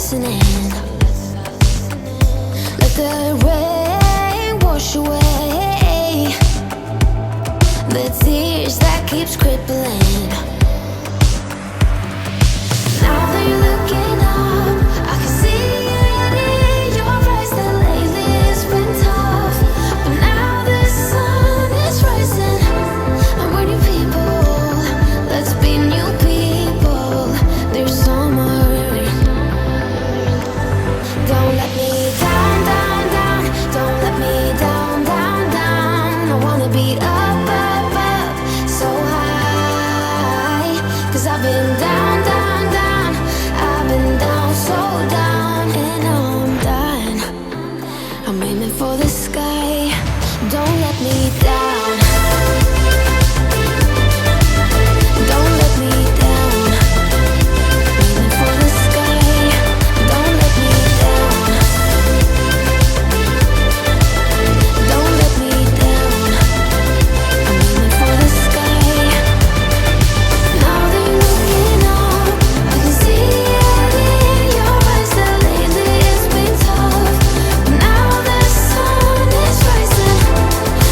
listening. Let the rain wash away the tears that keeps crippling. Now that you're looking up, I can see it in your eyes that lately it's been tough. But now the sun is rising and we're new people. Let's be new people. There's summer. Don't let me down, down, down. Don't let me down, down, down. I wanna be up, up, up, so high. 'Cause I've been down, down, down. I've been down, so down. And now I'm dying. I'm aiming for the sky. Don't let me down. Don't let me down. Aiming for the sky. Don't let me down. Don't let me down. I'm aiming for the sky. Now that you're looking up, I can see it in your eyes that lately it's been tough. But now the sun is rising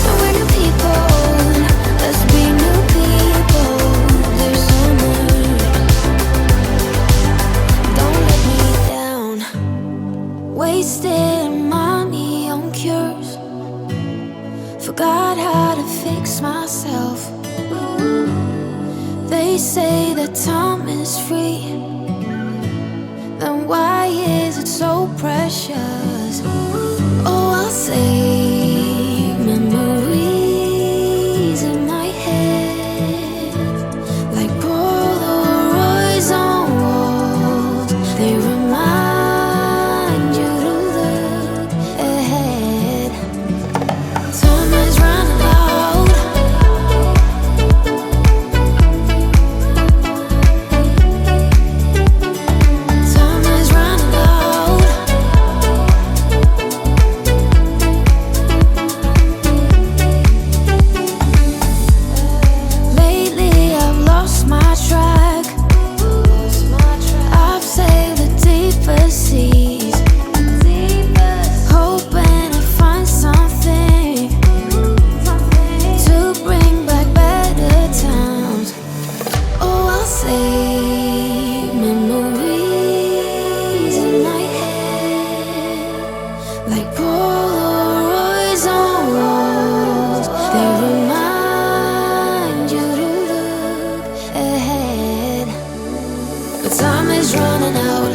and we're new people. Let's be new people. There's summer. Don't let me down. Wasting money on cures. Forgot how to fix myself. They say that time is free. Then why is it so precious? Oh, I'll save memories in my head, like Polaroids on walls. They remind you to look ahead. Time is running out. Time is running out. Lately I've lost my track. I've sailed the deepest seas, hoping to find something to bring back better times. Oh, I'll save memories in my head, like Polaroids on walls. They remind you to look ahead. But time is running out.